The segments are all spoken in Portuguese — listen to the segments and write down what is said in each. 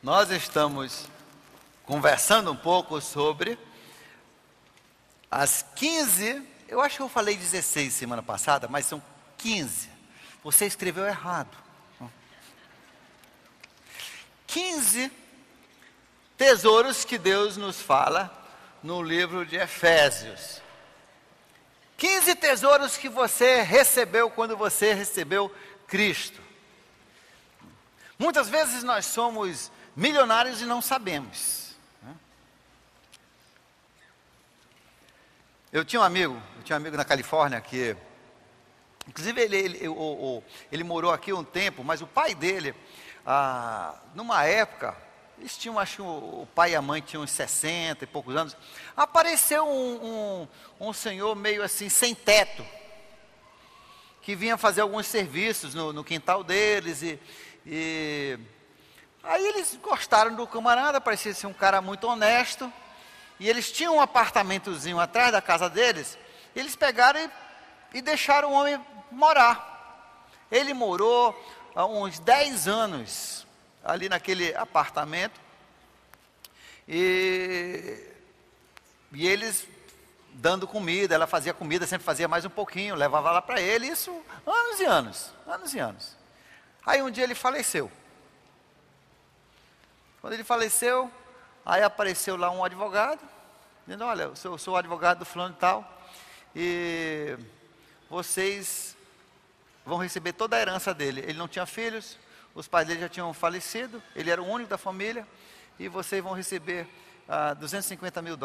Nós estamos conversando um pouco sobre as 15, eu acho que eu falei 16 semana passada, mas são 15. Você escreveu errado. 15 tesouros que Deus nos fala no livro de Efésios. 15 tesouros que você recebeu quando você recebeu Cristo. Muitas vezes nós somos milionários e não sabemos. Eu tinha um amigo na Califórnia que, inclusive ele morou aqui um tempo, mas o pai dele, numa época, eles tinham, acho que o pai e a mãe tinham uns 60 e poucos anos, apareceu um senhor meio assim, sem teto, que vinha fazer alguns serviços no quintal deles, e aí eles gostaram do camarada, parecia ser um cara muito honesto, e eles tinham um apartamentozinho atrás da casa deles, e eles pegaram e deixaram o homem morar. Ele morou há uns 10 anos ali naquele apartamento, e eles dando comida, ela fazia comida, sempre fazia mais um pouquinho, levava lá para ele, isso anos e anos. Aí um dia ele faleceu. Quando ele faleceu, aí apareceu lá um advogado, dizendo, olha, eu sou o advogado do fulano e tal, e vocês vão receber toda a herança dele. Ele não tinha filhos, os pais dele já tinham falecido, ele era o único da família, e vocês vão receber $250 mil,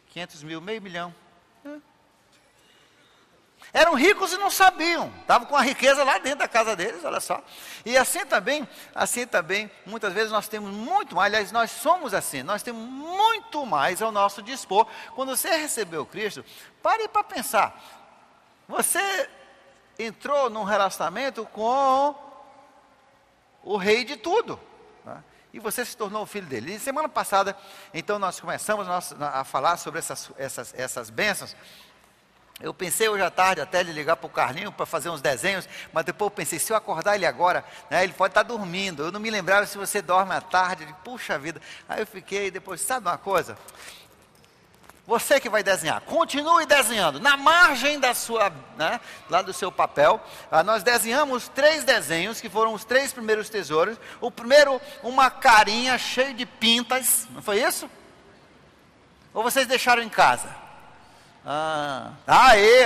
500 mil, meio milhão. Eram ricos e não sabiam, estavam com a riqueza lá dentro da casa deles, olha só. E assim também, muitas vezes nós temos muito mais, aliás, nós somos assim, nós temos muito mais ao nosso dispor. Quando você recebeu Cristo, pare para pensar, você entrou num relacionamento com o rei de tudo, né? E você se tornou o filho dele. E semana passada, então, nós começamos a falar sobre essas bênçãos. Eu pensei hoje à tarde até ele ligar para o Carlinho para fazer uns desenhos, mas depois eu pensei, se eu acordar ele agora, né, ele pode estar dormindo. Eu não me lembrava se você dorme à tarde. Puxa vida. Aí eu fiquei, depois, sabe uma coisa? Você que vai desenhar, continue desenhando. Na margem da sua, né, lá do seu papel, nós desenhamos 3 desenhos, que foram os 3 primeiros tesouros. O primeiro, uma carinha cheia de pintas, não foi isso? Ou vocês deixaram em casa?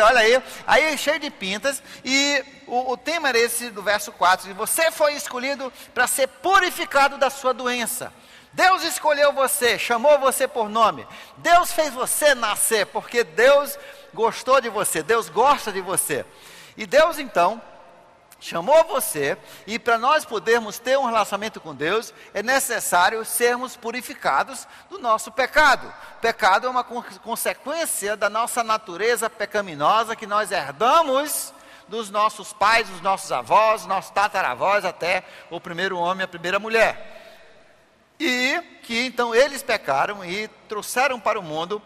Olha aí cheio de pintas, e o tema era esse do verso 4, e você foi escolhido para ser purificado da sua doença. Deus escolheu você, chamou você por nome, Deus fez você nascer, porque Deus gostou de você, Deus gosta de você, e Deus então chamou você, e para nós podermos ter um relacionamento com Deus, é necessário sermos purificados do nosso pecado. Pecado é uma consequência da nossa natureza pecaminosa, que nós herdamos dos nossos pais, dos nossos avós, dos nossos tataravós, até o primeiro homem e a primeira mulher. E que então eles pecaram e trouxeram para o mundo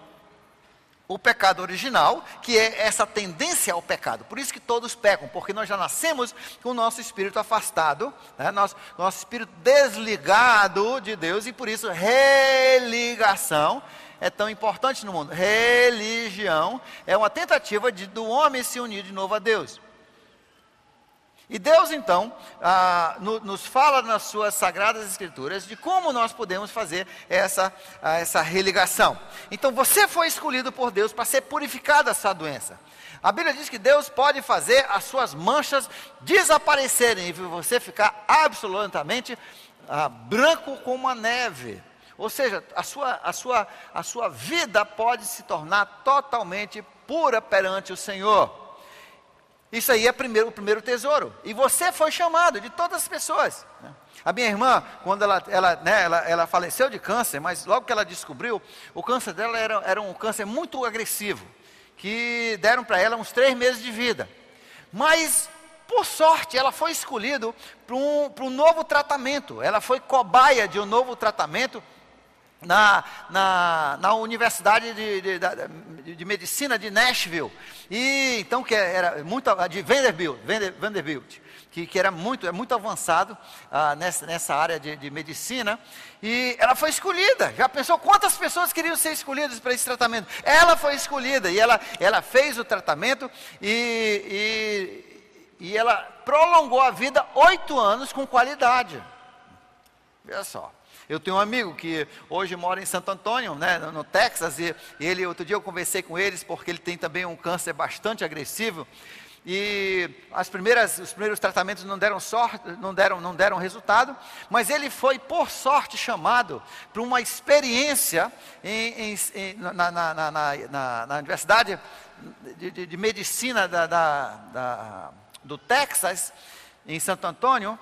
o pecado original, que é essa tendência ao pecado. Por isso que todos pecam, porque nós já nascemos com o nosso espírito afastado, né? Nosso espírito desligado de Deus, e por isso religação é tão importante no mundo. Religião é uma tentativa do homem se unir de novo a Deus. E Deus então nos fala nas suas sagradas escrituras de como nós podemos fazer essa religação. Então você foi escolhido por Deus para ser purificado dessa doença. A Bíblia diz que Deus pode fazer as suas manchas desaparecerem e você ficar absolutamente branco como a neve. Ou seja, a sua vida pode se tornar totalmente pura perante o Senhor. Isso aí é o primeiro tesouro. E você foi chamado de todas as pessoas, né? A minha irmã, quando ela faleceu de câncer, mas logo que ela descobriu, o câncer dela era um câncer muito agressivo, que deram para ela uns 3 meses de vida. Mas, por sorte, ela foi escolhida para um novo tratamento. Ela foi cobaia de um novo tratamento na Universidade de Medicina de Nashville, e então que era muito de Vanderbilt. que era muito avançado nessa área de medicina, e ela foi escolhida. Já pensou quantas pessoas queriam ser escolhidas para esse tratamento? Ela foi escolhida, e ela fez o tratamento, e ela prolongou a vida 8 anos com qualidade. Veja só. Eu tenho um amigo que hoje mora em Santo Antônio, né, no Texas, e ele, outro dia eu conversei com eles, porque ele tem também um câncer bastante agressivo, e os primeiros tratamentos não deram resultado, mas ele foi, por sorte, chamado para uma experiência na Universidade de Medicina do Texas, em Santo Antônio,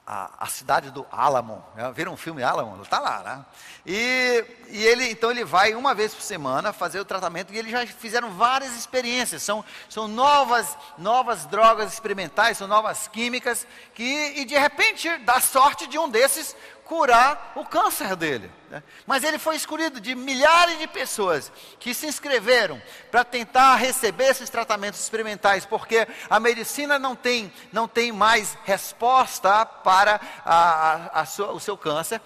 a cidade do Álamo. Viram um filme Álamo? Está lá, né? Então ele vai uma vez por semana fazer o tratamento, e eles já fizeram várias experiências. São novas drogas experimentais, são novas químicas, e de repente dá sorte de um desses curar o câncer dele, né? Mas ele foi escolhido de milhares de pessoas que se inscreveram para tentar receber esses tratamentos experimentais, porque a medicina não tem mais resposta para o seu câncer.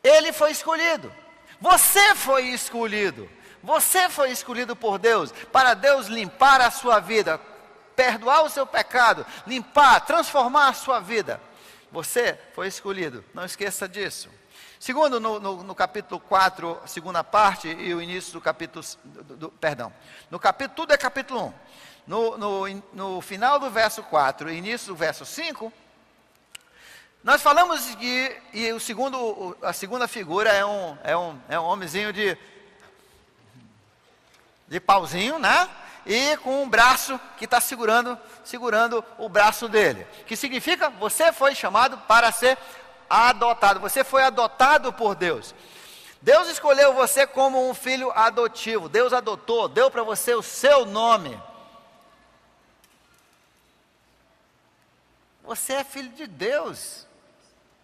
Ele foi escolhido. Você foi escolhido. Você foi escolhido por Deus, para Deus limpar a sua vida, perdoar o seu pecado, limpar, transformar a sua vida. Você foi escolhido, não esqueça disso. Segundo, no capítulo 4, segunda parte, e o início do capítulo, no capítulo, tudo é capítulo 1. No final do verso 4 e início do verso 5, nós falamos e a segunda figura é um homenzinho de pauzinho, né? E com um braço que está segurando o braço dele. Que significa, você foi chamado para ser adotado. Você foi adotado por Deus. Deus escolheu você como um filho adotivo. Deus adotou, deu para você o seu nome. Você é filho de Deus,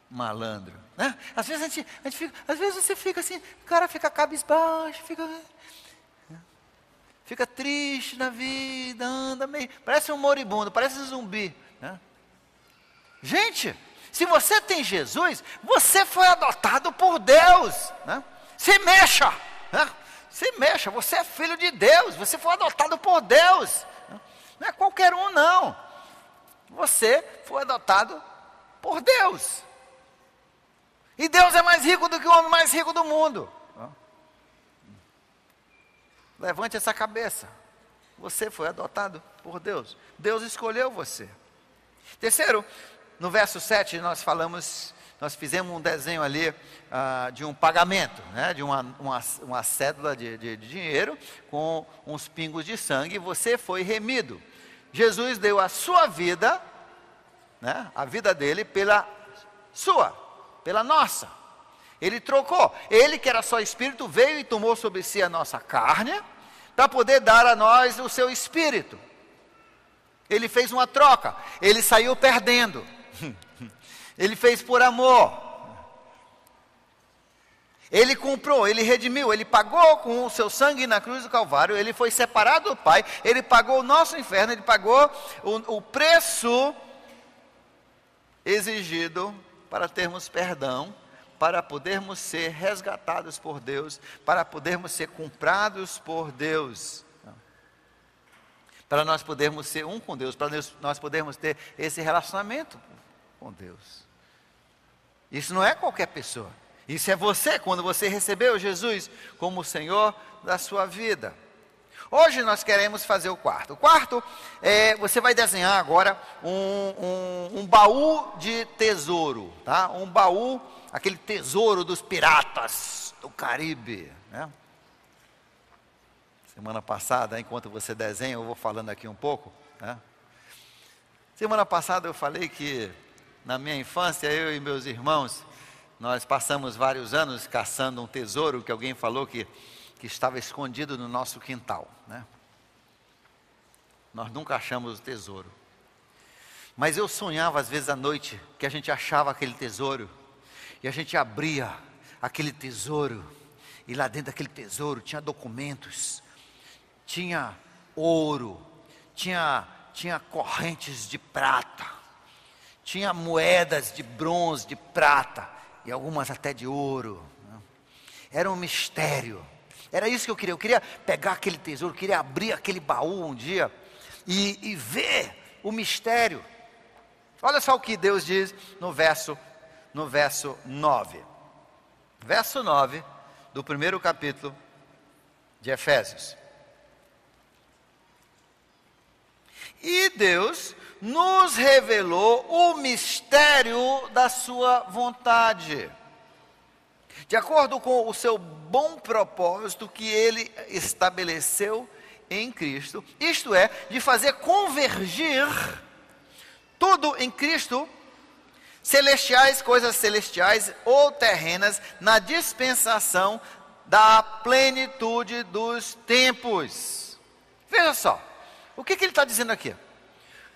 malandro, né? Às vezes às vezes você fica assim, o cara fica cabisbaixo, fica triste na vida, anda meio, parece um moribundo, parece um zumbi, né? Gente, se você tem Jesus, você foi adotado por Deus, né? Se mexa, né? Se mexa, você é filho de Deus, você foi adotado por Deus, né? Não é qualquer um não, você foi adotado por Deus, e Deus é mais rico do que o homem mais rico do mundo. Levante essa cabeça. Você foi adotado por Deus. Deus escolheu você. Terceiro, no verso 7 nós fizemos um desenho ali de um pagamento, né? De uma cédula de dinheiro com uns pingos de sangue. Você foi remido. Jesus deu a sua vida, né? A vida dele pela nossa. Ele trocou. Ele, que era só espírito, veio e tomou sobre si a nossa carne, para poder dar a nós o seu espírito. Ele fez uma troca. Ele saiu perdendo. Ele fez por amor. Ele comprou, ele redimiu, ele pagou com o seu sangue na cruz do Calvário. Ele foi separado do Pai. Ele pagou o nosso inferno. Ele pagou o preço exigido para termos perdão, para podermos ser resgatados por Deus, para podermos ser comprados por Deus, para nós podermos ser um com Deus, para nós podermos ter esse relacionamento com Deus. Isso não é qualquer pessoa, isso é você, quando você recebeu Jesus como o Senhor da sua vida. Hoje nós queremos fazer o quarto. O quarto, você vai desenhar agora um baú de tesouro, tá? Um baú, aquele tesouro dos piratas do Caribe, né? Semana passada, enquanto você desenha, eu vou falando aqui um pouco, né? Semana passada eu falei que na minha infância, eu e meus irmãos, nós passamos vários anos caçando um tesouro que alguém falou que estava escondido no nosso quintal, né? Nós nunca achamos o tesouro, mas eu sonhava às vezes à noite que a gente achava aquele tesouro, e a gente abria aquele tesouro, e lá dentro daquele tesouro tinha documentos, tinha ouro, tinha tinha correntes de prata, tinha moedas de bronze, de prata, e algumas até de ouro. Era um mistério. Era isso que eu queria pegar aquele tesouro, eu queria abrir aquele baú um dia, e ver o mistério. Olha só o que Deus diz no verso 9. Verso 9 do primeiro capítulo de Efésios. E Deus nos revelou o mistério da sua vontade, de acordo com o seu bom propósito que Ele estabeleceu em Cristo, isto é, de fazer convergir tudo em Cristo, celestiais, coisas celestiais ou terrenas, na dispensação da plenitude dos tempos. Veja só, o que ele está dizendo aqui?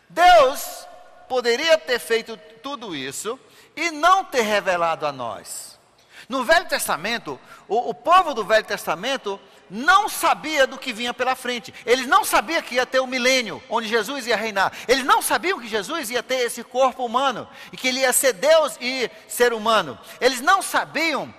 Deus poderia ter feito tudo isso e não ter revelado a nós. No Velho Testamento, o povo do Velho Testamento não sabia do que vinha pela frente. Eles não sabiam que ia ter o milênio, onde Jesus ia reinar. Eles não sabiam que Jesus ia ter esse corpo humano, e que ele ia ser Deus e ser humano. Eles não sabiam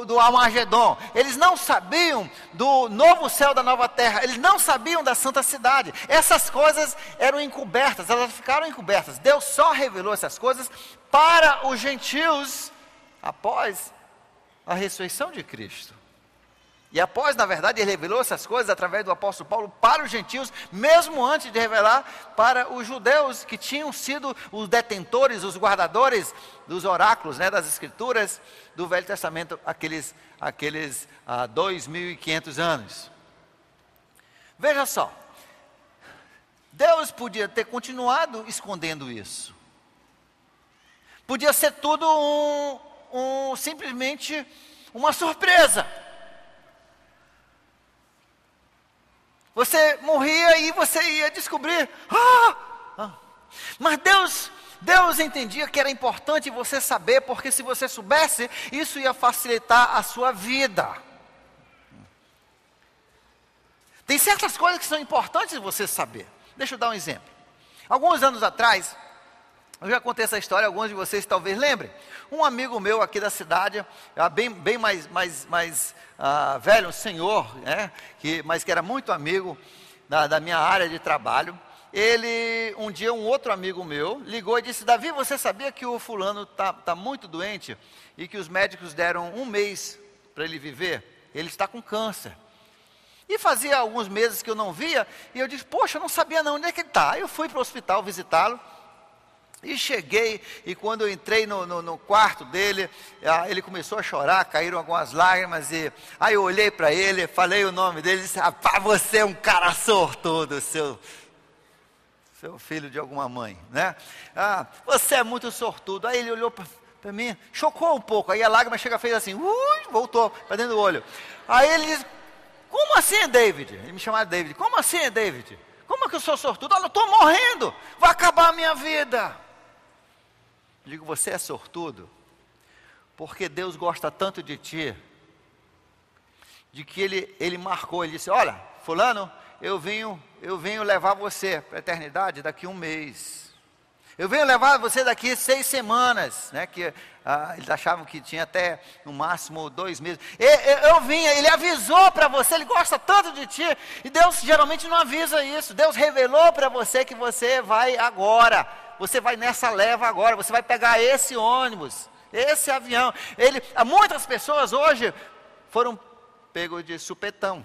do Armagedon. Eles não sabiam do novo céu, da nova terra. Eles não sabiam da santa cidade. Essas coisas eram encobertas, elas ficaram encobertas. Deus só revelou essas coisas para os gentios após a ressurreição de Cristo. E após, na verdade, ele revelou essas coisas através do apóstolo Paulo para os gentios, mesmo antes de revelar para os judeus, que tinham sido os detentores, os guardadores dos oráculos, das escrituras do Velho Testamento, aqueles 2.500 anos. Veja só, Deus podia ter continuado escondendo isso. Podia ser tudo simplesmente uma surpresa. Você morria e você ia descobrir. Mas Deus entendia que era importante você saber, porque se você soubesse, isso ia facilitar a sua vida. Tem certas coisas que são importantes você saber. Deixa eu dar um exemplo. Alguns anos atrás, eu já contei essa história, alguns de vocês talvez lembrem. Um amigo meu aqui da cidade, bem mais velho, um senhor, mas que era muito amigo da minha área de trabalho. Um dia um outro amigo meu ligou e disse: Davi, você sabia que o fulano está muito doente e que os médicos deram 1 mês para ele viver? Ele está com câncer. E fazia alguns meses que eu não via, e eu disse: poxa, eu não sabia não, onde é que ele está? Aí eu fui para o hospital visitá-lo. E cheguei, e quando eu entrei no quarto dele, ele começou a chorar, caíram algumas lágrimas, e aí eu olhei para ele, falei o nome dele, e disse: rapaz, você é um cara sortudo, seu filho de alguma mãe, você é muito sortudo. Aí ele olhou para mim, chocou um pouco, aí a lágrima fez assim, voltou para dentro do olho. Aí ele disse: como assim, David? Ele me chamava de David. Como assim, David? Como é que eu sou sortudo? Olha, eu estou morrendo, vai acabar a minha vida. Eu digo: você é sortudo, porque Deus gosta tanto de ti, de que ele marcou, ele disse: olha, fulano, eu venho levar você para a eternidade daqui 1 mês. Eu venho levar você daqui 6 semanas, que eles achavam que tinha até no máximo 2 meses. Ele avisou para você, ele gosta tanto de ti, e Deus geralmente não avisa isso. Deus revelou para você que você vai agora, você vai nessa leva agora, você vai pegar esse ônibus, esse avião. Muitas pessoas hoje foram pegos de supetão,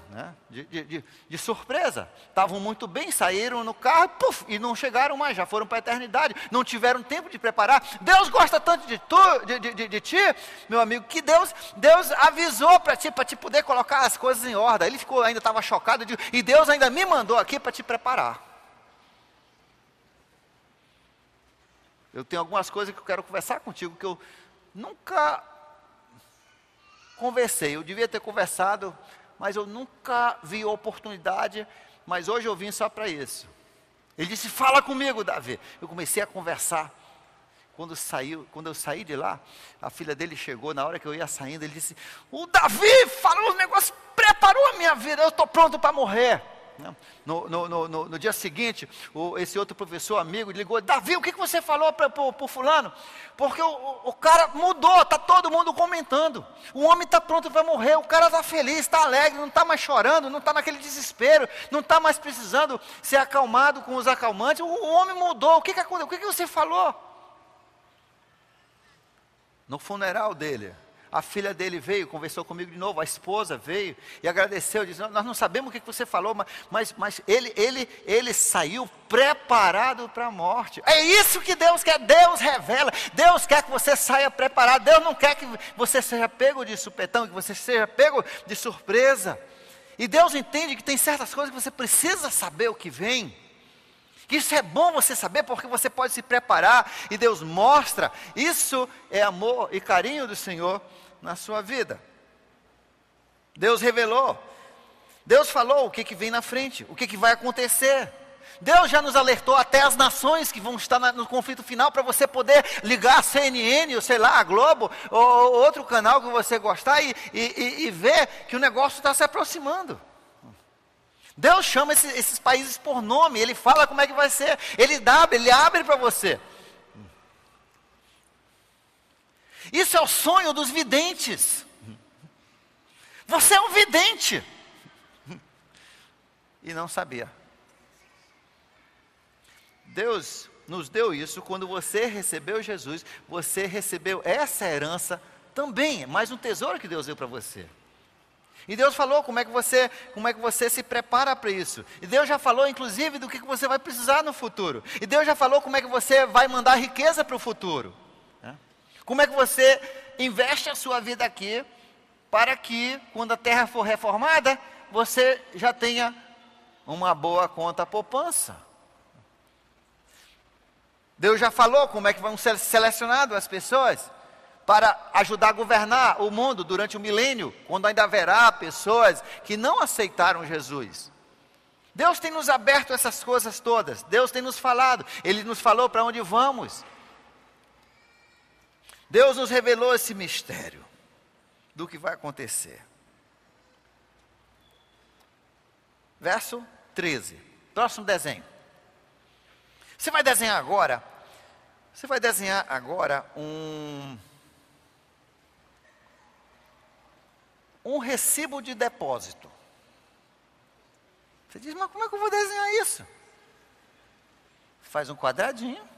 de surpresa. Estavam muito bem, saíram no carro, e não chegaram mais, já foram para a eternidade, não tiveram tempo de preparar. Deus gosta tanto de ti, meu amigo, que Deus avisou para ti poder colocar as coisas em ordem. Ele ainda estava chocado, e Deus ainda me mandou aqui para te preparar. Eu tenho algumas coisas que eu quero conversar contigo, que eu nunca conversei. Eu devia ter conversado, mas eu nunca vi oportunidade, mas hoje eu vim só para isso. Ele disse: fala comigo, Davi. Eu comecei a conversar. Quando eu saí de lá, a filha dele chegou, na hora que eu ia saindo, ele disse: o Davi falou um negócio, preparou a minha vida, eu estou pronto para morrer. No dia seguinte, esse outro professor amigo ligou: Davi, o que você falou para o fulano? Porque o cara mudou, está todo mundo comentando. O homem está pronto para morrer, o cara está feliz, está alegre, não está mais chorando, não está naquele desespero, não está mais precisando ser acalmado com os acalmantes. O homem mudou. O que aconteceu? O que você falou? No funeral dele, a filha dele veio, conversou comigo de novo, a esposa veio e agradeceu, disse: nós não sabemos o que você falou, mas ele saiu preparado para a morte. É isso que Deus quer. Deus revela, Deus quer que você saia preparado. Deus não quer que você seja pego de supetão, que você seja pego de surpresa. E Deus entende que tem certas coisas que você precisa saber o que vem. Que isso é bom você saber, porque você pode se preparar, e Deus mostra. Isso é amor e carinho do Senhor na sua vida. Deus revelou, Deus falou o que vem na frente, o que vai acontecer. Deus já nos alertou até as nações que vão estar no conflito final, para você poder ligar a CNN, ou sei lá, a Globo, ou outro canal que você gostar, e ver que o negócio está se aproximando. Deus chama esses países por nome, Ele fala como é que vai ser, Ele abre para você. Isso é o sonho dos videntes. Você é um vidente. E não sabia. Deus nos deu isso quando você recebeu Jesus, você recebeu essa herança também, mais um tesouro que Deus deu para você. E Deus falou como é que você se prepara para isso. E Deus já falou, inclusive, do que você vai precisar no futuro. E Deus já falou como é que você vai mandar riqueza para o futuro. Como é que você investe a sua vida aqui, para que, quando a terra for reformada, você já tenha uma boa conta poupança. Deus já falou como é que vão ser selecionadas as pessoas para ajudar a governar o mundo durante o milênio, quando ainda haverá pessoas que não aceitaram Jesus. Deus tem nos aberto essas coisas todas, Deus tem nos falado, Ele nos falou para onde vamos. Deus nos revelou esse mistério do que vai acontecer. Verso 13, próximo desenho. Você vai desenhar agora um recibo de depósito. Você diz: mas como é que eu vou desenhar isso? Faz um quadradinho.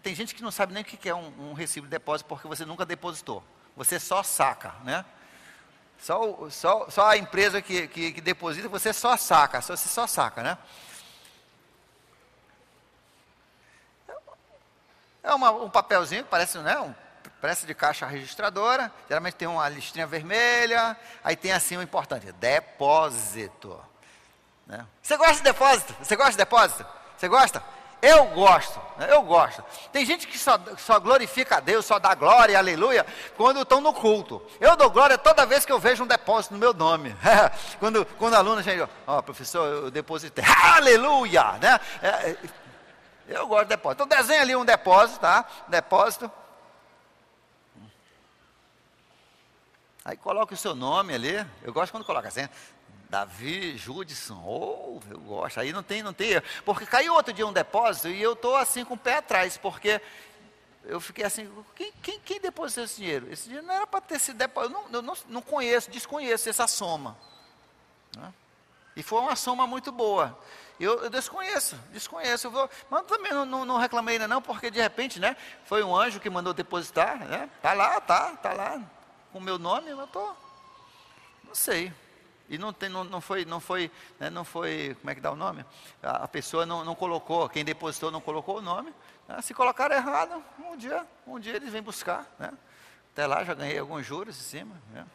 Tem gente que não sabe nem o que é um recibo de depósito, porque você nunca depositou. Você só saca, né? Só a empresa que deposita, você só saca, né? É um papelzinho que parece, né, parece de caixa registradora. Geralmente tem uma listrinha vermelha. Aí tem assim o importante: depósito, né? Você gosta de depósito? Você gosta? Eu gosto. Tem gente que só glorifica a Deus, só dá glória e aleluia quando estão no culto. Eu dou glória toda vez que eu vejo um depósito no meu nome. Quando a aluna chega: professor, eu depositei, aleluia, né? Eu gosto de depósito. Então desenha ali um depósito, tá? Depósito. Aí coloca o seu nome ali. Eu gosto quando coloca assim: Davi Judson. Eu gosto. Aí não tem erro. Porque caiu outro dia um depósito e eu estou assim com o pé atrás, porque eu fiquei assim: quem depositou esse dinheiro? Esse dinheiro não era para ter sido depósito. Eu não desconheço essa soma, né? E foi uma soma muito boa. Eu desconheço. Mas também não reclamei ainda não, porque de repente, né, foi um anjo que mandou depositar, né? Tá lá com o meu nome, eu não sei. E não foi, né, como é que dá o nome? A pessoa não colocou, quem depositou não colocou o nome, né? Se colocaram errado, um dia eles vêm buscar, né? Até lá já ganhei alguns juros em cima, né?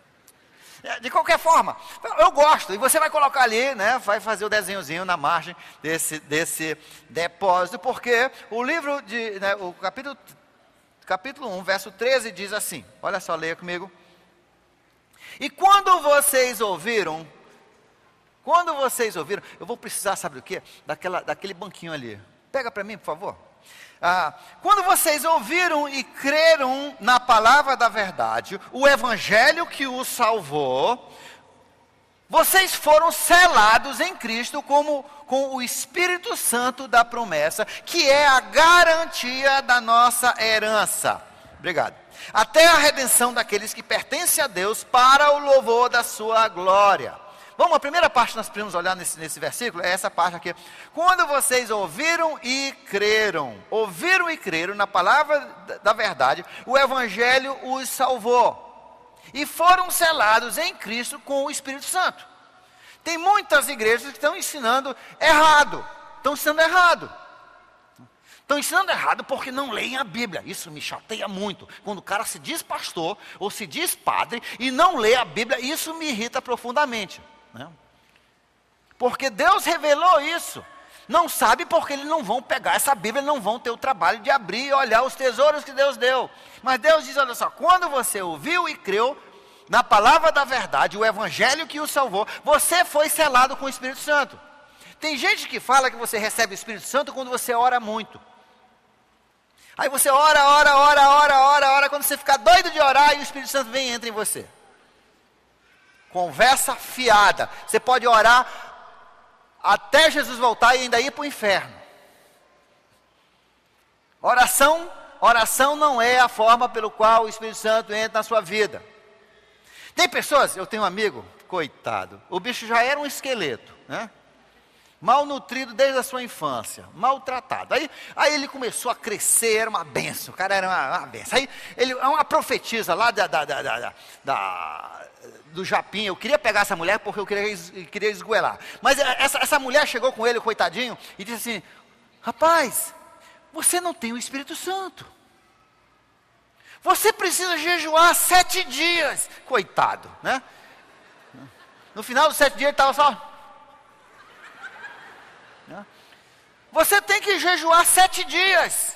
De qualquer forma, eu gosto, e você vai colocar ali, né, vai fazer o desenhozinho na margem desse depósito, porque o livro o capítulo 1, verso 13 diz assim, olha só, leia comigo. E quando vocês ouviram, eu vou precisar, sabe do quê? Daquele banquinho ali. Pega para mim, por favor. Quando vocês ouviram e creram na palavra da verdade, o evangelho que os salvou, vocês foram selados em Cristo com o Espírito Santo da promessa, que é a garantia da nossa herança. Obrigado. Até a redenção daqueles que pertencem a Deus para o louvor da sua glória. Vamos, a primeira parte que nós podemos olhar nesse versículo, é essa parte aqui. Quando vocês ouviram e creram na palavra da verdade, o Evangelho os salvou. E foram selados em Cristo com o Espírito Santo. Tem muitas igrejas que estão ensinando errado. Estão ensinando errado porque não leem a Bíblia. Isso me chateia muito. Quando o cara se diz pastor ou se diz padre e não lê a Bíblia, isso me irrita profundamente, né? Porque Deus revelou isso. Não sabe porque eles não vão pegar essa Bíblia, não vão ter o trabalho de abrir e olhar os tesouros que Deus deu. Mas Deus diz, olha só, quando você ouviu e creu na palavra da verdade, o Evangelho que o salvou, você foi selado com o Espírito Santo. Tem gente que fala que você recebe o Espírito Santo quando você ora muito. Aí você ora, quando você ficar doido de orar, e o Espírito Santo vem e entra em você. Conversa fiada. Você pode orar até Jesus voltar e ainda ir para o inferno. Oração não é a forma pelo qual o Espírito Santo entra na sua vida. Tem pessoas, eu tenho um amigo, coitado, o bicho já era um esqueleto, né? Malnutrido desde a sua infância, maltratado. Aí ele começou a crescer, era uma benção, o cara era uma benção. Aí ele é uma profetisa lá do Japim. Eu queria pegar essa mulher porque eu queria esgoelar. Mas essa mulher chegou com ele, coitadinho, e disse assim: rapaz, você não tem o Espírito Santo. Você precisa jejuar 7 dias. Coitado, né? No final dos 7 dias ele estava só... Você tem que jejuar 7 dias.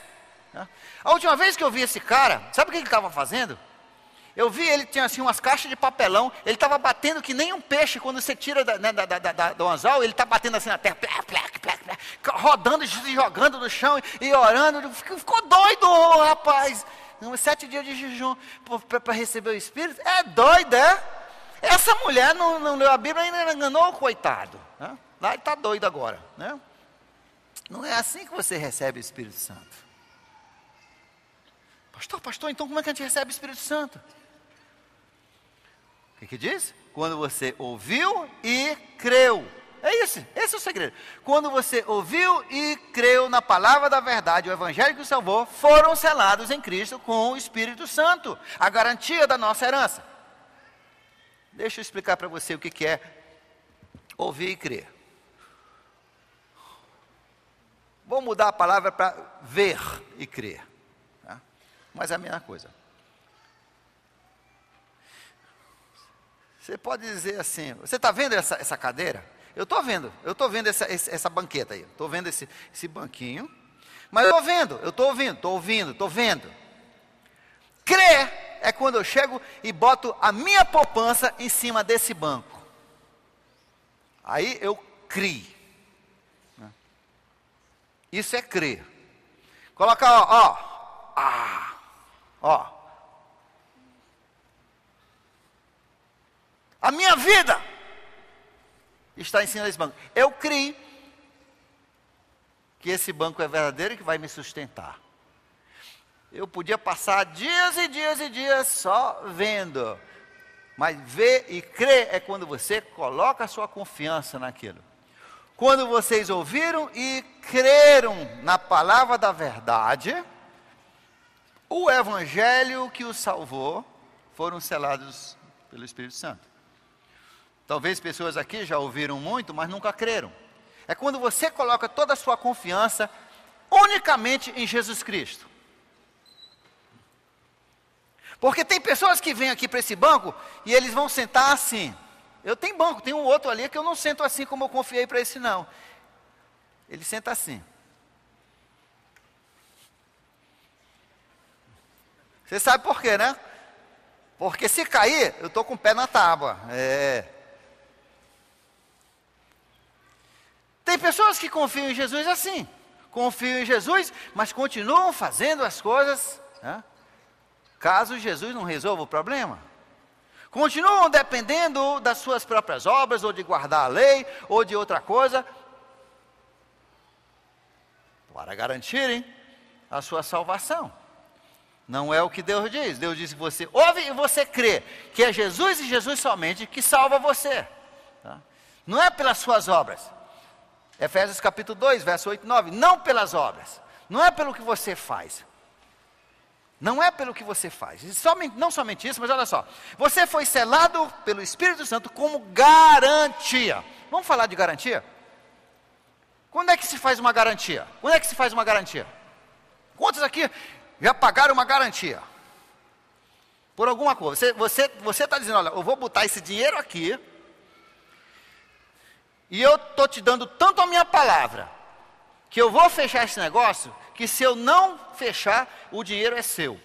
A última vez que eu vi esse cara, sabe o que ele estava fazendo? Eu vi, ele tinha assim umas caixas de papelão, ele estava batendo que nem um peixe, quando você tira do anzol, ele está batendo assim na terra, rodando e jogando no chão e orando. Ficou doido, rapaz. 7 dias de jejum para receber o Espírito, é doido, é? Essa mulher não leu a Bíblia e ainda enganou o coitado, né? Lá ele está doido agora, né? Não é assim que você recebe o Espírito Santo. Pastor, então como é que a gente recebe o Espírito Santo? O que diz? Quando você ouviu e creu. É isso, esse é o segredo. Quando você ouviu e creu na palavra da verdade, o Evangelho que o salvou, foram selados em Cristo com o Espírito Santo, a garantia da nossa herança. Deixa eu explicar para você o que é ouvir e crer. Vou mudar a palavra para ver e crer, tá? Mas é a mesma coisa. Você pode dizer assim: você está vendo essa cadeira? Eu estou vendo essa banqueta aí, estou vendo esse banquinho, mas eu estou ouvindo. Crer é quando eu chego e boto a minha poupança em cima desse banco. Aí eu crio. Isso é crer. Coloca, ó. A minha vida está em cima desse banco. Eu creio que esse banco é verdadeiro e que vai me sustentar. Eu podia passar dias e dias e dias só vendo. Mas ver e crer é quando você coloca a sua confiança naquilo. Quando vocês ouviram e creram na palavra da verdade, o Evangelho que os salvou, foram selados pelo Espírito Santo. Talvez pessoas aqui já ouviram muito, mas nunca creram. É quando você coloca toda a sua confiança unicamente em Jesus Cristo. Porque tem pessoas que vêm aqui para esse banco e eles vão sentar assim. Eu tenho banco, tem um outro ali que eu não sento assim como eu confiei para esse não. Ele senta assim. Você sabe por quê, né? Porque se cair, eu estou com o pé na tábua. Tem pessoas que confiam em Jesus assim. Confiam em Jesus, mas continuam fazendo as coisas, né? Caso Jesus não resolva o problema. continuam dependendo das suas próprias obras, ou de guardar a lei, ou de outra coisa, para garantirem a sua salvação. Não é o que Deus diz. Deus diz que você ouve e você crê que é Jesus e Jesus somente que salva você. Tá? Não é pelas suas obras. Efésios capítulo 2, verso 8 e 9. Não pelas obras. Não é pelo que você faz. Não é pelo que você faz. Não somente isso, mas olha só. Você foi selado pelo Espírito Santo como garantia. Vamos falar de garantia? Quando é que se faz uma garantia? Quando é que se faz uma garantia? Quantos aqui já pagaram uma garantia? Por alguma coisa. Você está dizendo, olha, eu vou botar esse dinheiro aqui, e eu estou te dando tanto a minha palavra, que eu vou fechar esse negócio, que se eu não fechar, o dinheiro é seu.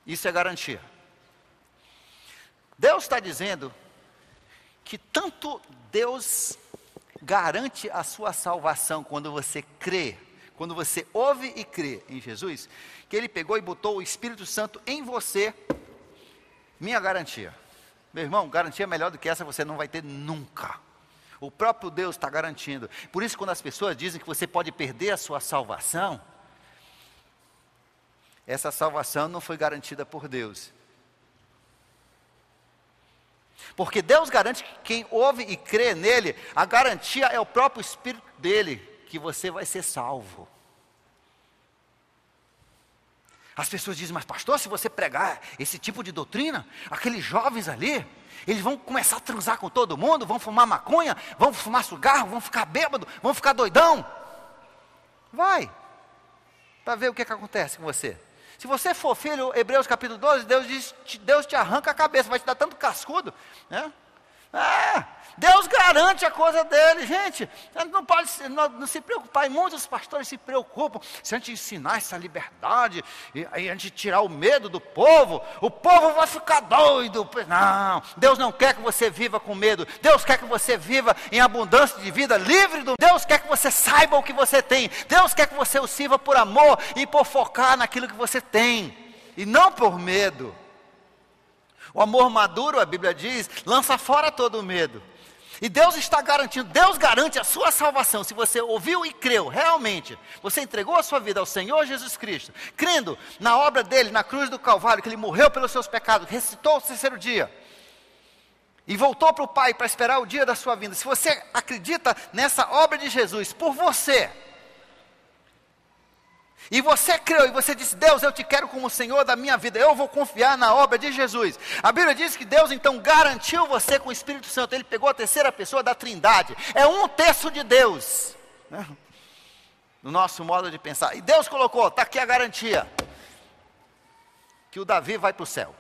Isso é garantia. Deus está dizendo que tanto Deus garante a sua salvação quando você crê, quando você ouve e crê em Jesus, que Ele pegou e botou o Espírito Santo em você, minha garantia. Meu irmão, garantia melhor do que essa você não vai ter nunca. O próprio Deus está garantindo. Por isso, quando as pessoas dizem que você pode perder a sua salvação, essa salvação não foi garantida por Deus. Porque Deus garante que quem ouve e crê nele, a garantia é o próprio Espírito dele, que você vai ser salvo. As pessoas dizem, mas pastor, se você pregar esse tipo de doutrina, aqueles jovens ali, eles vão começar a transar com todo mundo, vão fumar maconha, vão fumar cigarro, vão ficar bêbado, vão ficar doidão. Vai, para ver o que acontece com você. Se você for filho, Hebreus capítulo 12, Deus te arranca a cabeça, vai te dar tanto cascudo, né? Deus garante a coisa dele, gente. A gente não pode não se preocupar, e muitos pastores se preocupam. Se a gente ensinar essa liberdade, e aí a gente tirar o medo do povo, o povo vai ficar doido. Não, Deus não quer que você viva com medo. Deus quer que você viva em abundância de vida, livre do... Deus quer que você saiba o que você tem. Deus quer que você o sirva por amor e por focar naquilo que você tem, e não por medo. O amor maduro, a Bíblia diz, lança fora todo o medo. E Deus está garantindo, Deus garante a sua salvação. Se você ouviu e creu, realmente, você entregou a sua vida ao Senhor Jesus Cristo, crendo na obra dele, na cruz do Calvário, que ele morreu pelos seus pecados, ressuscitou ao terceiro dia, e voltou para o Pai para esperar o dia da sua vinda. Se você acredita nessa obra de Jesus por você, e você creu, e você disse, Deus, eu te quero como Senhor da minha vida, eu vou confiar na obra de Jesus. A Bíblia diz que Deus então garantiu você com o Espírito Santo. Ele pegou a terceira pessoa da Trindade, é um terço de Deus, né? No nosso modo de pensar. E Deus colocou, está aqui a garantia, que o Davi vai para o céu.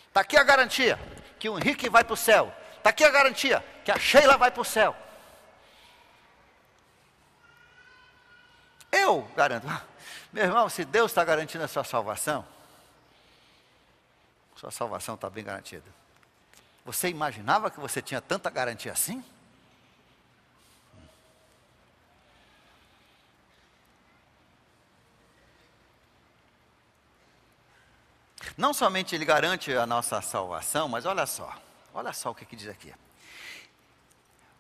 Está aqui a garantia, que o Henrique vai para o céu. Está aqui a garantia, que a Sheila vai para o céu. Eu garanto. Meu irmão, se Deus está garantindo a sua salvação está bem garantida. Você imaginava que você tinha tanta garantia assim? Não somente Ele garante a nossa salvação, mas olha só o que diz aqui.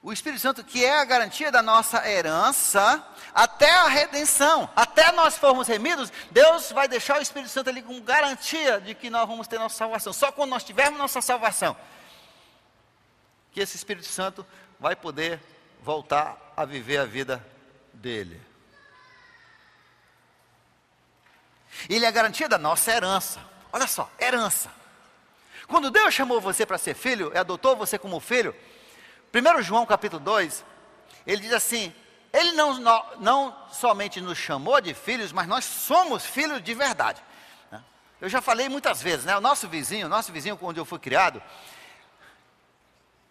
O Espírito Santo, que é a garantia da nossa herança, até a redenção, até nós formos remidos, Deus vai deixar o Espírito Santo ali com garantia de que nós vamos ter nossa salvação. Só quando nós tivermos nossa salvação, que esse Espírito Santo vai poder voltar a viver a vida dele. Ele é a garantia da nossa herança. Olha só, herança. Quando Deus chamou você para ser filho, adotou você como filho, 1 João capítulo 2, ele diz assim, ele não somente nos chamou de filhos, mas nós somos filhos de verdade. Eu já falei muitas vezes, né? O nosso vizinho onde eu fui criado,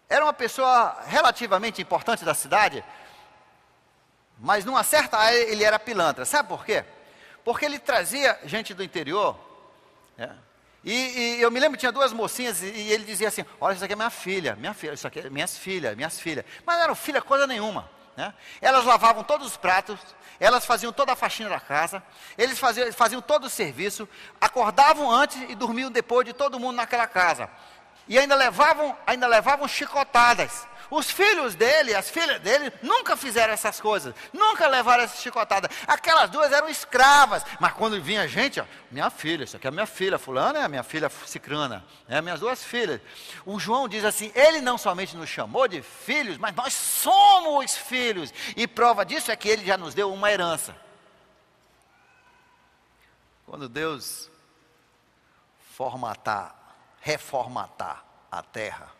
era uma pessoa relativamente importante da cidade, mas numa certa área ele era pilantra. Sabe por quê? Porque ele trazia gente do interior, né? E eu me lembro que tinha duas mocinhas, e ele dizia assim, olha, isso aqui é minha filha, isso aqui é minhas filhas. Mas não eram filha coisa nenhuma, né? Elas lavavam todos os pratos, elas faziam toda a faxina da casa, eles faziam todo o serviço, acordavam antes e dormiam depois de todo mundo naquela casa. E ainda levavam chicotadas. Os filhos dele, as filhas dele, nunca fizeram essas coisas, nunca levaram essa chicotada. Aquelas duas eram escravas, mas quando vinha gente, ó, minha filha, isso aqui é minha filha, fulana é minha filha cicrana, minhas duas filhas. O João diz assim, ele não somente nos chamou de filhos, mas nós somos filhos. E prova disso é que ele já nos deu uma herança. Quando Deus reformatar a terra,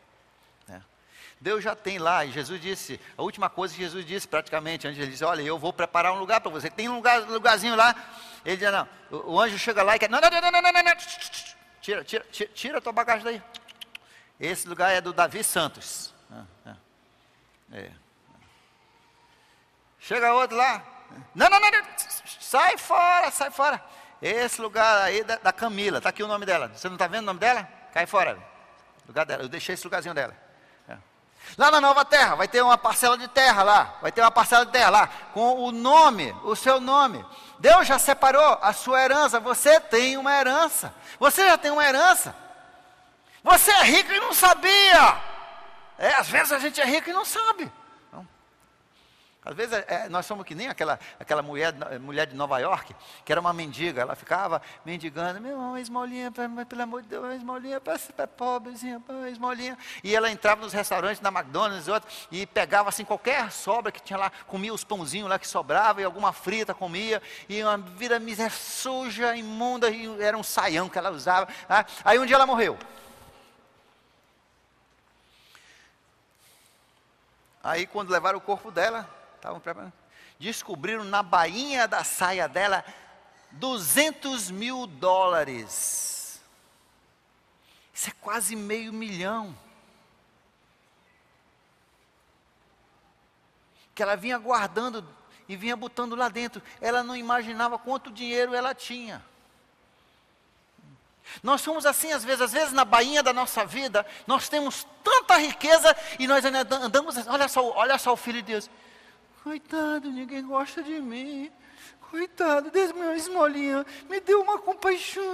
Deus já tem lá, e Jesus disse, a última coisa que Jesus disse praticamente, antes ele disse, olha, eu vou preparar um lugar para você, tem um lugarzinho lá, ele diz, não, o anjo chega lá e quer, não, tira a tua bagagem daí, esse lugar é do Davi Santos, chega outro lá, não, sai fora, esse lugar aí da Camila, está aqui o nome dela, você não está vendo o nome dela? Cai fora, lugar dela, eu deixei esse lugarzinho dela. Lá na nova terra, vai ter uma parcela de terra lá, com o seu nome. Deus já separou a sua herança, você tem uma herança. Você já tem uma herança. Você é rico e não sabia. Às vezes a gente é rico e não sabe. Às vezes nós somos que nem aquela mulher de Nova York, que era uma mendiga, ela ficava mendigando, meu irmão, esmolinha, pelo amor de Deus, esmolinha, para pobrezinha, esmolinha. E ela entrava nos restaurantes, na McDonald's e outros, e pegava assim qualquer sobra que tinha lá, comia os pãozinhos lá que sobrava, e alguma frita comia, e uma vida miséria suja, imunda, e era um saião que ela usava. Tá? Aí um dia ela morreu. Aí quando levaram o corpo dela, descobriram na bainha da saia dela $200 mil. Isso é quase $500 mil. Que ela vinha guardando e vinha botando lá dentro. Ela não imaginava quanto dinheiro ela tinha. Nós somos assim às vezes na bainha da nossa vida, nós temos tanta riqueza e nós ainda andamos, olha só o Filho de Deus. Coitado, ninguém gosta de mim. Coitado, Deus, meu esmolinha, me deu uma compaixão.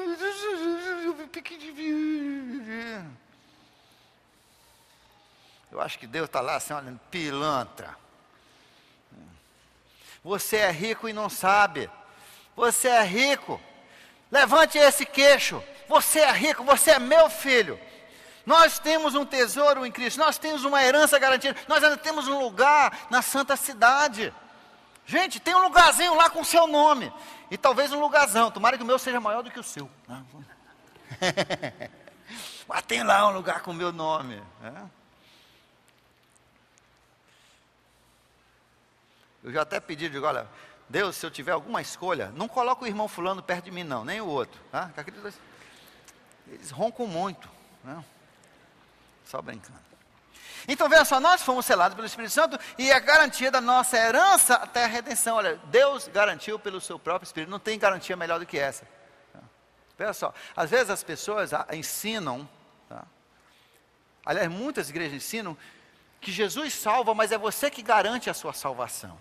Eu acho que Deus está lá assim, olhando, pilantra. Você é rico e não sabe. Você é rico. Levante esse queixo. Você é rico, você é meu filho. Nós temos um tesouro em Cristo, nós temos uma herança garantida, nós ainda temos um lugar na santa cidade. Gente, tem um lugarzinho lá com o seu nome, e talvez um lugarzão, tomara que o meu seja maior do que o seu. Mas tem lá um lugar com o meu nome. Eu já até pedi, digo, olha, Deus, se eu tiver alguma escolha, não coloca o irmão fulano perto de mim não, nem o outro. Tá? Eles roncam muito. Só brincando. Então veja só, nós fomos selados pelo Espírito Santo e a garantia da nossa herança até a redenção. Olha, Deus garantiu pelo seu próprio Espírito, não tem garantia melhor do que essa. Veja só, às vezes as pessoas ensinam, aliás, muitas igrejas ensinam que Jesus salva, mas é você que garante a sua salvação.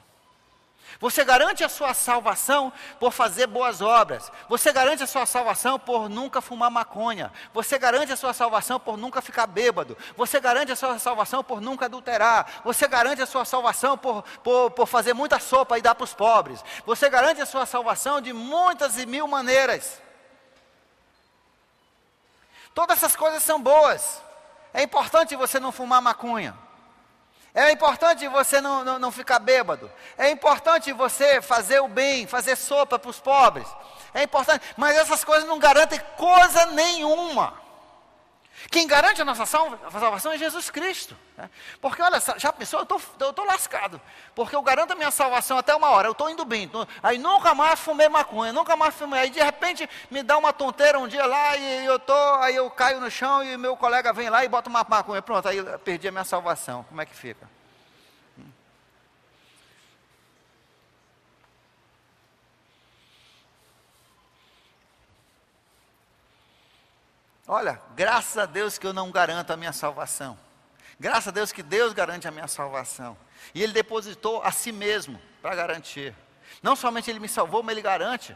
Você garante a sua salvação por fazer boas obras. Você garante a sua salvação por nunca fumar maconha. Você garante a sua salvação por nunca ficar bêbado. Você garante a sua salvação por nunca adulterar. Você garante a sua salvação por fazer muita sopa e dar para os pobres. Você garante a sua salvação de muitas e mil maneiras. Todas essas coisas são boas. É importante você não fumar maconha. É importante você não ficar bêbado. É importante você fazer o bem, fazer sopa para os pobres. É importante, mas essas coisas não garantem coisa nenhuma. Quem garante a nossa salvação é Jesus Cristo. Porque olha, já pensou, eu estou lascado. Porque eu garanto a minha salvação até uma hora, eu estou indo bem. Aí nunca mais fumei maconha, nunca mais fumei. Aí de repente me dá uma tonteira um dia lá e aí eu caio no chão e meu colega vem lá e bota uma maconha. Pronto, aí eu perdi a minha salvação. Como é que fica? Olha, graças a Deus que eu não garanto a minha salvação. Graças a Deus que Deus garante a minha salvação. E Ele depositou a si mesmo para garantir. Não somente Ele me salvou, mas Ele garante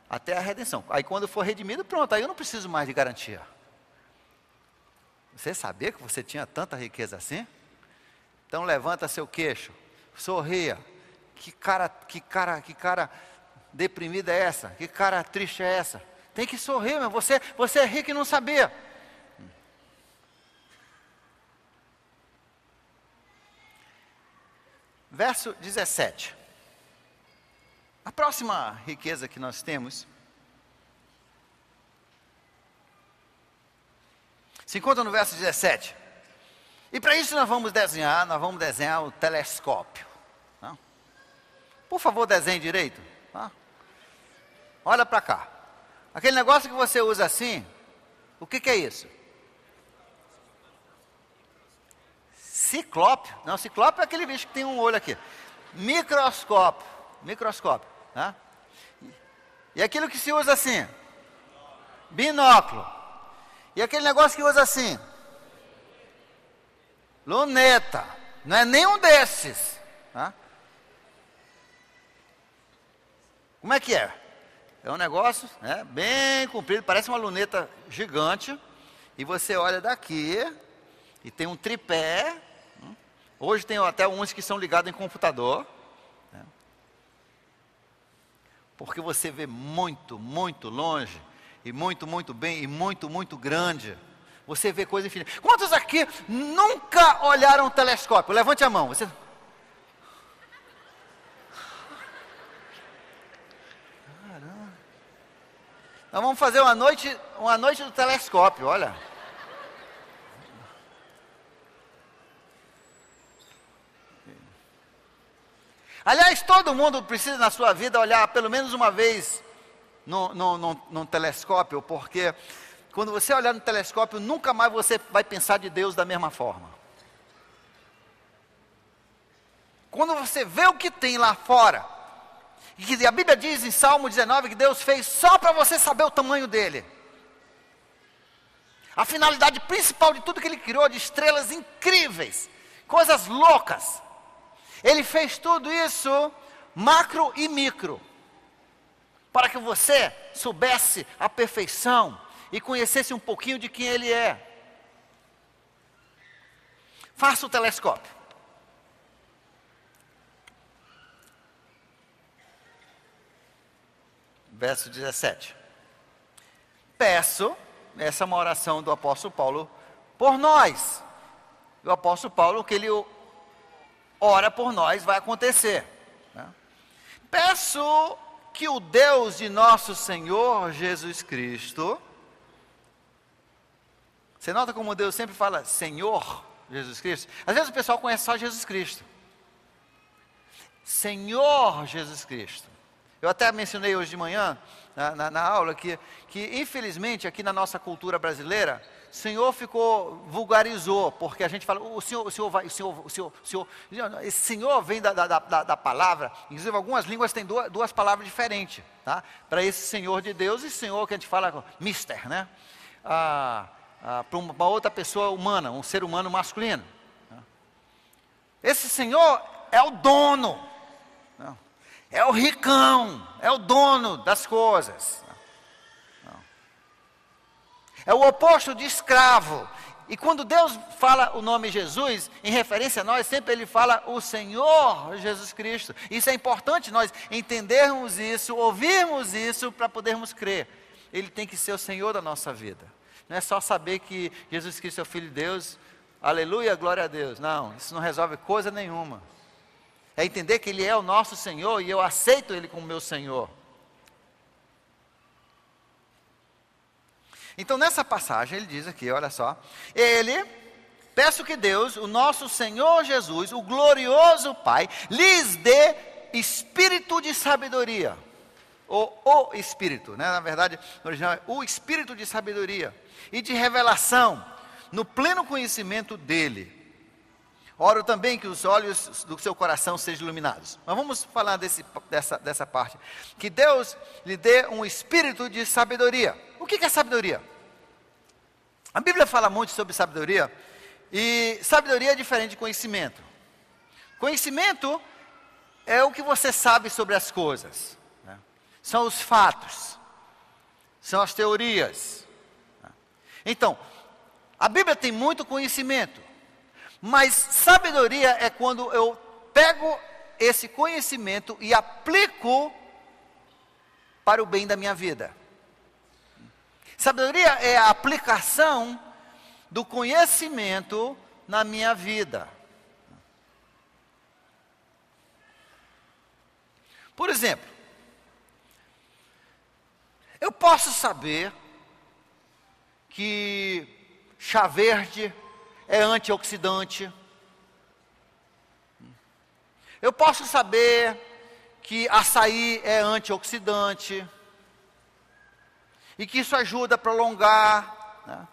até a redenção. Aí quando eu for redimido, pronto, aí eu não preciso mais de garantia. Você sabia que você tinha tanta riqueza assim? Então levanta seu queixo, sorria. Que cara deprimida é essa? Que cara triste é essa? Tem que sorrir, meu. Você é rico e não sabia. Verso 17. A próxima riqueza que nós temos se encontra no verso 17. E para isso nós vamos desenhar o telescópio. Tá? Por favor, desenhe direito. Tá? Olha para cá. Aquele negócio que você usa assim, o que é isso? Ciclópio. Não, ciclópio é aquele bicho que tem um olho aqui. Microscópio. Tá? E aquilo que se usa assim? Binóculo. E aquele negócio que usa assim? Luneta. Não é nenhum desses. Tá? Como é que é? É um negócio bem comprido, parece uma luneta gigante. E você olha daqui e tem um tripé. Hoje tem até uns que são ligados em computador. Porque você vê muito, muito longe. E muito, muito bem. E muito, muito grande. Você vê coisa infinita. Quantos aqui nunca olharam um telescópio? Levante a mão. Você... Caramba. Nós vamos fazer uma noite do telescópio, olha. Aliás, todo mundo precisa na sua vida olhar pelo menos uma vez num telescópio, porque quando você olhar no telescópio, nunca mais você vai pensar de Deus da mesma forma. Quando você vê o que tem lá fora, e que a Bíblia diz em Salmo 19 que Deus fez só para você saber o tamanho dele. A finalidade principal de tudo que Ele criou, de estrelas incríveis, coisas loucas. Ele fez tudo isso, macro e micro, para que você soubesse a perfeição e conhecesse um pouquinho de quem Ele é. Faça o telescópio. Verso 17. Peço, essa é uma oração do apóstolo Paulo, por nós. O apóstolo Paulo, que ele ora por nós, vai acontecer. Né? Peço que o Deus de nosso Senhor Jesus Cristo... Você nota como Deus sempre fala Senhor Jesus Cristo? Às vezes o pessoal conhece só Jesus Cristo. Senhor Jesus Cristo. Eu até mencionei hoje de manhã, na aula, que infelizmente aqui na nossa cultura brasileira, Senhor vulgarizou, porque a gente fala, esse Senhor vem da palavra, inclusive algumas línguas têm duas palavras diferentes, tá? Para esse Senhor de Deus e Senhor que a gente fala, Mister, né? Para uma outra pessoa humana, um ser humano masculino. Esse Senhor é o dono, é o ricão, é o dono das coisas. É o oposto de escravo. E quando Deus fala o nome Jesus, em referência a nós, sempre Ele fala o Senhor Jesus Cristo. Isso é importante nós entendermos isso, ouvirmos isso, para podermos crer. Ele tem que ser o Senhor da nossa vida. Não é só saber que Jesus Cristo é o Filho de Deus, aleluia, glória a Deus. Não, isso não resolve coisa nenhuma. É entender que Ele é o nosso Senhor e eu aceito Ele como meu Senhor. Então nessa passagem ele diz aqui, olha só. Peço que Deus, o nosso Senhor Jesus, o glorioso Pai, lhes dê espírito de sabedoria. Ou o Espírito, né? Na verdade, no original é o Espírito de sabedoria e de revelação, no pleno conhecimento dEle. Oro também que os olhos do seu coração sejam iluminados. Mas vamos falar dessa parte. Que Deus lhe dê um espírito de sabedoria. O que é sabedoria? A Bíblia fala muito sobre sabedoria. E sabedoria é diferente de conhecimento. Conhecimento é o que você sabe sobre as coisas, né? São os fatos, são as teorias, né? Então, a Bíblia tem muito conhecimento, mas sabedoria é quando eu pego esse conhecimento e aplico para o bem da minha vida. Sabedoria é a aplicação do conhecimento na minha vida. Por exemplo, eu posso saber que chá verde é antioxidante. Eu posso saber que açaí é antioxidante. E que isso ajuda a prolongar, né,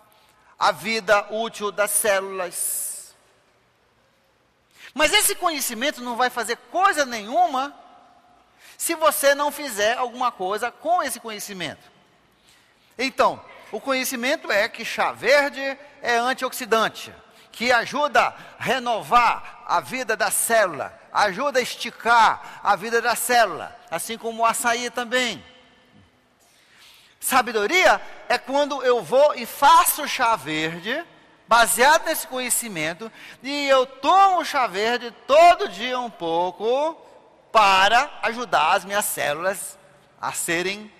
a vida útil das células. Mas esse conhecimento não vai fazer coisa nenhuma se você não fizer alguma coisa com esse conhecimento. Então, o conhecimento é que chá verde é antioxidante, que ajuda a renovar a vida da célula, ajuda a esticar a vida da célula, assim como o açaí também. Sabedoria é quando eu vou e faço chá verde, baseado nesse conhecimento, e eu tomo chá verde todo dia um pouco, para ajudar as minhas células a serem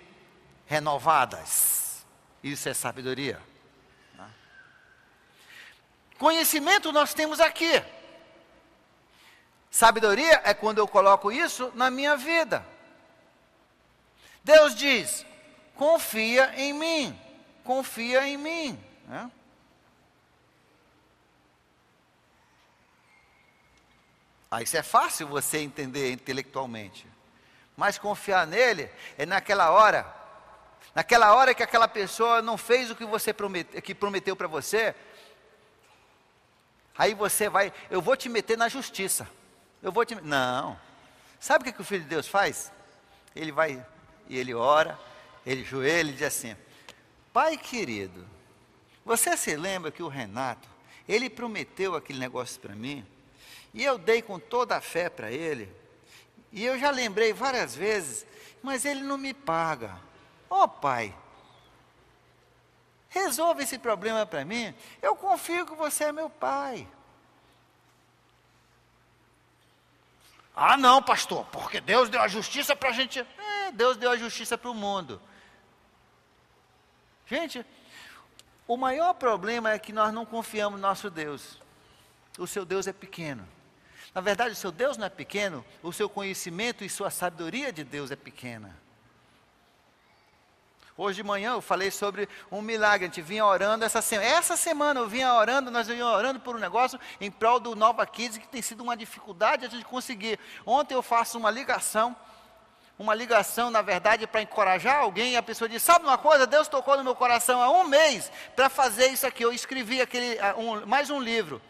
renovadas. Isso é sabedoria. Conhecimento nós temos aqui. Sabedoria é quando eu coloco isso na minha vida. Deus diz: confia em mim, confia em mim, né? Isso é fácil você entender intelectualmente, mas confiar nele é naquela hora que aquela pessoa não fez o que você prometeu para você. Aí você vai, eu vou te meter na justiça, não, sabe o que o Filho de Deus faz? Ele vai, e ele ora, ele joelha e diz assim: Pai querido, você se lembra que o Renato, ele prometeu aquele negócio para mim, e eu dei com toda a fé para ele, e eu já lembrei várias vezes, mas ele não me paga. Pai, resolve esse problema para mim, eu confio que você é meu pai. Não, pastor, porque Deus deu a justiça para a gente. Deus deu a justiça para o mundo. Gente, o maior problema é que nós não confiamos no nosso Deus. O seu Deus é pequeno. Na verdade, o seu Deus não é pequeno, o seu conhecimento e sua sabedoria de Deus é pequena. Hoje de manhã eu falei sobre um milagre, a gente vinha orando essa semana eu vinha orando, nós vinhamos orando por um negócio em prol do Nova Kids, que tem sido uma dificuldade a gente conseguir. Ontem eu faço uma ligação na verdade para encorajar alguém, e a pessoa diz: sabe uma coisa, Deus tocou no meu coração há um mês para fazer isso aqui, eu escrevi mais um livro,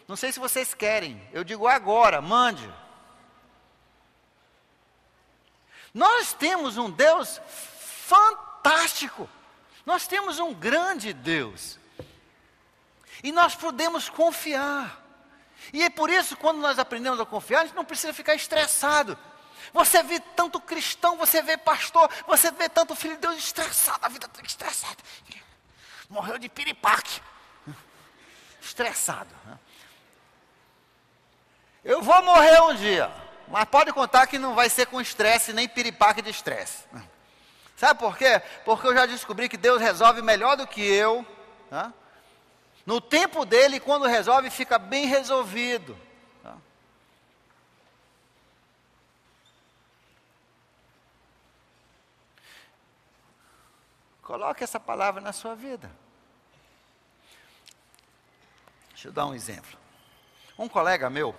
não sei se vocês querem, eu digo agora, mande. Nós temos um Deus fantástico, nós temos um grande Deus, e nós podemos confiar, e é por isso, quando nós aprendemos a confiar, a gente não precisa ficar estressado. Você vê tanto cristão, você vê pastor, você vê tanto filho de Deus estressado, a vida estressada, morreu de piripaque, estressado. Eu vou morrer um dia, mas pode contar que não vai ser com estresse, nem piripaque de estresse. Sabe por quê? Porque eu já descobri que Deus resolve melhor do que eu, tá? No tempo dele, quando resolve, fica bem resolvido. Tá? Coloque essa palavra na sua vida. Deixa eu dar um exemplo. Um colega meu,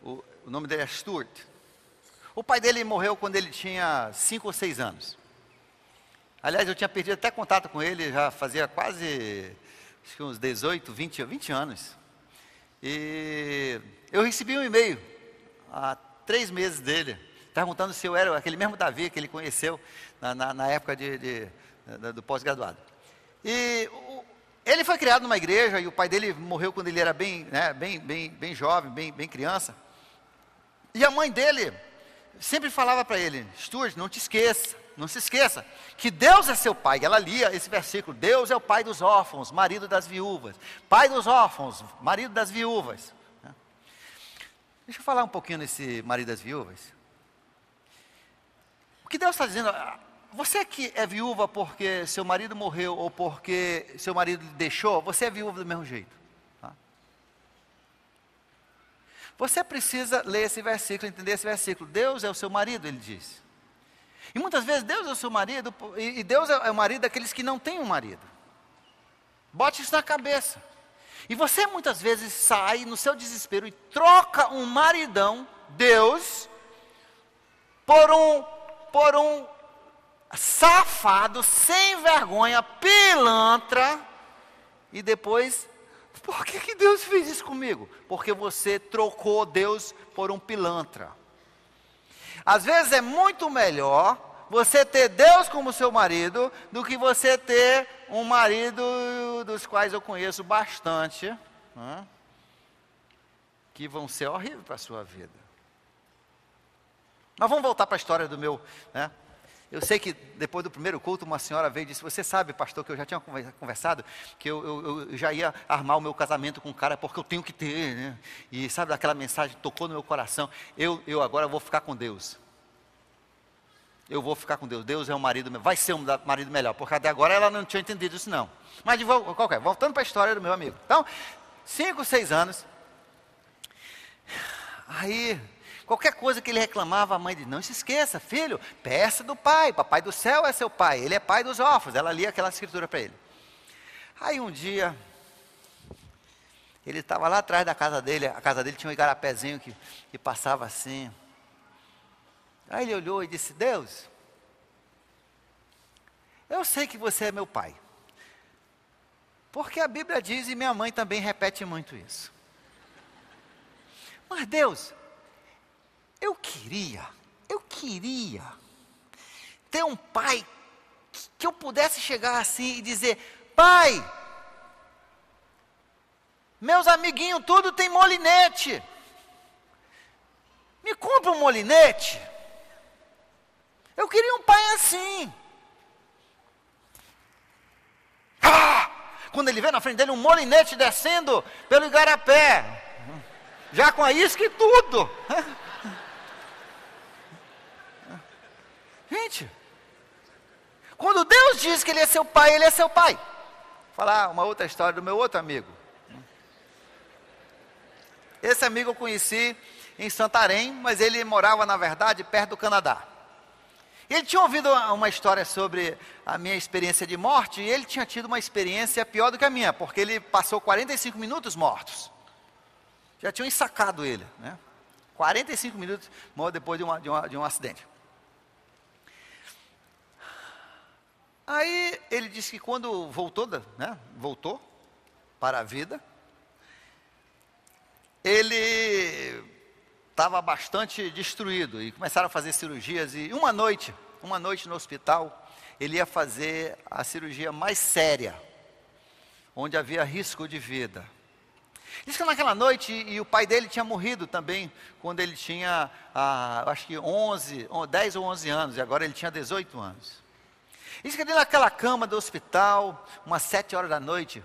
o nome dele é Stuart. O pai dele morreu quando ele tinha 5 ou 6 anos. Aliás, eu tinha perdido até contato com ele, já fazia quase, acho que uns 18, 20 anos. E eu recebi um e-mail, há 3 meses dele, perguntando se eu era aquele mesmo Davi que ele conheceu na época do pós-graduado. Ele foi criado numa igreja e o pai dele morreu quando ele era bem jovem, bem criança. E a mãe dele sempre falava para ele: Stuart, não se esqueça que Deus é seu pai. Ela lia esse versículo: Deus é o pai dos órfãos, marido das viúvas. Pai dos órfãos, marido das viúvas. Deixa eu falar um pouquinho nesse marido das viúvas. O que Deus está dizendo: você que é viúva porque seu marido morreu ou porque seu marido lhe deixou, você é viúva do mesmo jeito. Tá? Você precisa ler esse versículo, entender esse versículo. Deus é o seu marido, ele diz. E muitas vezes Deus é o seu marido, e Deus é o marido daqueles que não têm um marido. Bote isso na cabeça. E você muitas vezes sai no seu desespero e troca um maridão, Deus, por um safado, sem vergonha, pilantra, e depois, por que Deus fez isso comigo? Porque você trocou Deus por um pilantra. Às vezes é muito melhor você ter Deus como seu marido, do que você ter um marido dos quais eu conheço bastante, que vão ser horríveis para a sua vida. Mas vamos voltar para a história do meu, Eu sei que depois do primeiro culto uma senhora veio e disse: você sabe, pastor, que eu já tinha conversado, que eu já ia armar o meu casamento com um cara porque eu tenho que ter, né? E sabe, aquela mensagem tocou no meu coração. Eu agora vou ficar com Deus. Eu vou ficar com Deus. Deus é um marido, vai ser um marido melhor, porque até agora ela não tinha entendido isso não. Mas voltando para a história do meu amigo. Então, 5, 6 anos, aí qualquer coisa que ele reclamava, a mãe dizia: não se esqueça, filho, peça do pai, papai do céu é seu pai, ele é pai dos órfãos. Ela lia aquela escritura para ele. Aí um dia, ele estava lá atrás da casa dele, a casa dele tinha um igarapézinho que passava assim. Aí ele olhou e disse: Deus, eu sei que você é meu pai, porque a Bíblia diz, e minha mãe também repete muito isso. Mas Deus, eu queria ter um pai que eu pudesse chegar assim e dizer: pai, meus amiguinhos tudo tem molinete, me compra um molinete. Eu queria um pai assim. Quando ele vê na frente dele um molinete descendo pelo igarapé, já com a isca e tudo. Gente, quando Deus diz que Ele é seu pai, Ele é seu pai. Vou falar uma outra história do meu outro amigo. Esse amigo eu conheci em Santarém, mas ele morava, na verdade, perto do Canadá. Ele tinha ouvido uma história sobre a minha experiência de morte, e ele tinha tido uma experiência pior do que a minha, porque ele passou 45 minutos mortos. Já tinham ensacado ele, 45 minutos depois de um acidente. Aí ele disse que quando voltou para a vida, ele estava bastante destruído e começaram a fazer cirurgias, e uma noite no hospital, ele ia fazer a cirurgia mais séria, onde havia risco de vida. Diz que naquela noite, e o pai dele tinha morrido também, quando ele tinha, acho que 10 ou 11 anos, e agora ele tinha 18 anos. Diz que ali naquela cama do hospital, umas 7 horas da noite,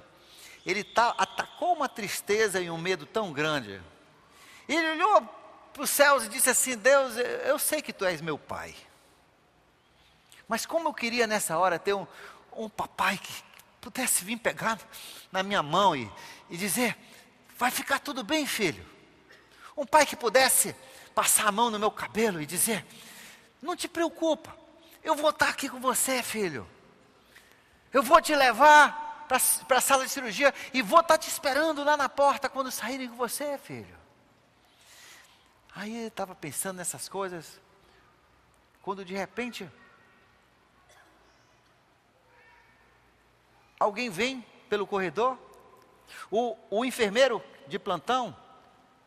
ele atacou uma tristeza e um medo tão grande. Ele olhou para os céus e disse assim: Deus, eu sei que Tu és meu pai, mas como eu queria nessa hora ter um papai que pudesse vir pegar na minha mão e dizer: vai ficar tudo bem, filho. Um pai que pudesse passar a mão no meu cabelo e dizer: não te preocupa, eu vou estar aqui com você, filho. Eu vou te levar para a sala de cirurgia e vou estar te esperando lá na porta quando saírem com você, filho. Aí ele estava pensando nessas coisas, quando de repente alguém vem pelo corredor, o enfermeiro de plantão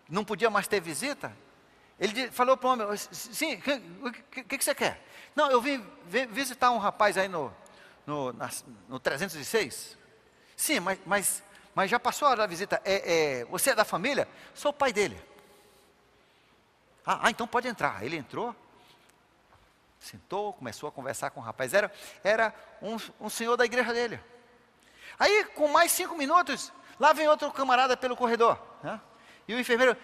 não podia mais ter visita. Ele falou para o homem: sim, o que você quer? Não, eu vim visitar um rapaz aí no no 306? Sim, mas já passou a hora da visita. Você é da família? Sou o pai dele. Então pode entrar. Ele entrou, sentou, começou a conversar com o rapaz. Era um senhor da igreja dele. Aí, com mais 5 minutos, lá vem outro camarada pelo corredor, né? E o enfermeiro: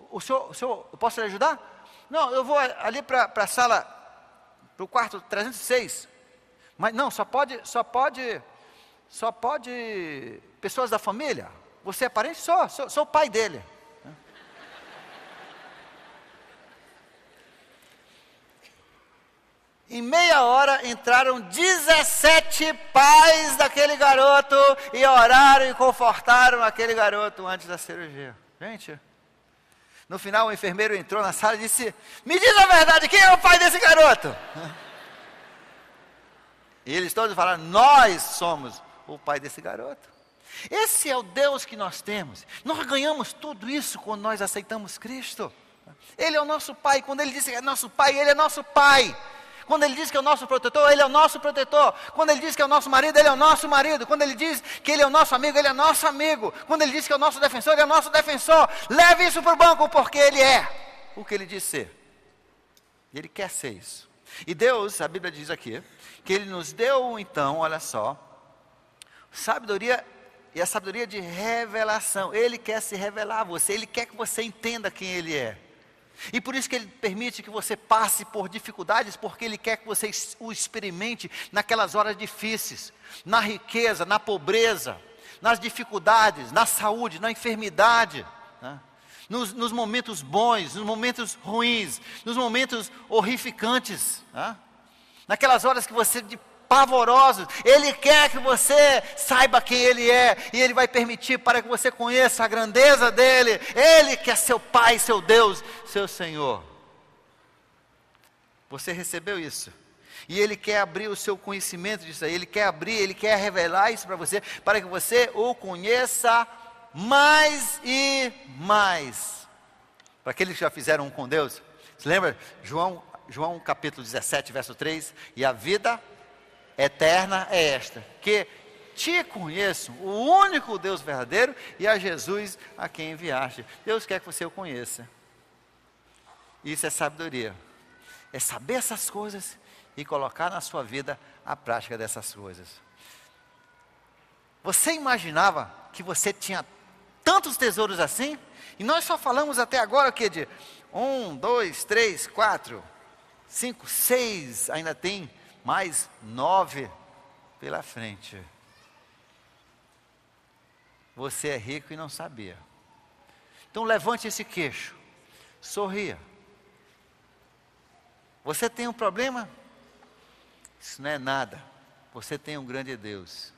o senhor, eu posso lhe ajudar? Não, eu vou ali para a sala, para o quarto 306. Mas não, só pode pessoas da família. Você é parente? Sou o pai dele. Em meia hora entraram 17 pais daquele garoto e oraram e confortaram aquele garoto antes da cirurgia. Gente, no final o enfermeiro entrou na sala e disse: me diz a verdade, quem é o pai desse garoto? E eles todos falaram: nós somos o pai desse garoto. Esse é o Deus que nós temos. Nós ganhamos tudo isso quando nós aceitamos Cristo. Ele é o nosso pai. Quando Ele diz que é nosso pai, Ele é nosso pai. Quando Ele diz que é o nosso protetor, Ele é o nosso protetor. Quando Ele diz que é o nosso marido, Ele é o nosso marido. Quando Ele diz que Ele é o nosso amigo, Ele é nosso amigo. Quando Ele diz que é o nosso defensor, Ele é o nosso defensor. Leve isso para o banco, porque Ele é o que Ele diz ser. E Ele quer ser isso. E Deus, a Bíblia diz aqui, que Ele nos deu então, olha só, sabedoria, e a sabedoria de revelação. Ele quer se revelar a você, Ele quer que você entenda quem Ele é. E por isso que Ele permite que você passe por dificuldades, porque Ele quer que você o experimente naquelas horas difíceis, na riqueza, na pobreza, nas dificuldades, na saúde, na enfermidade, né? Nos momentos bons, nos momentos ruins, nos momentos horrificantes, né? Naquelas horas que você de pavorosos, Ele quer que você saiba quem Ele é, e Ele vai permitir para que você conheça a grandeza dEle. Ele que é seu Pai, seu Deus, seu Senhor. Você recebeu isso, e Ele quer abrir o seu conhecimento disso aí. Ele quer revelar isso para você, para que você o conheça mais e mais. Para aqueles que já fizeram um com Deus, você lembra? João capítulo 17, verso 3, e a vida eterna é esta, que te conheço, o único Deus verdadeiro, e a Jesus a quem enviaste. Deus quer que você o conheça. Isso é sabedoria. É saber essas coisas e colocar na sua vida a prática dessas coisas. Você imaginava que você tinha tantos tesouros assim? E nós só falamos até agora o que? De 1, 2, 3, 4, 5, 6, ainda tem mais 9 pela frente. Você é rico e não sabia. Então levante esse queixo, sorria. Você tem um problema? Isso não é nada. Você tem um grande Deus.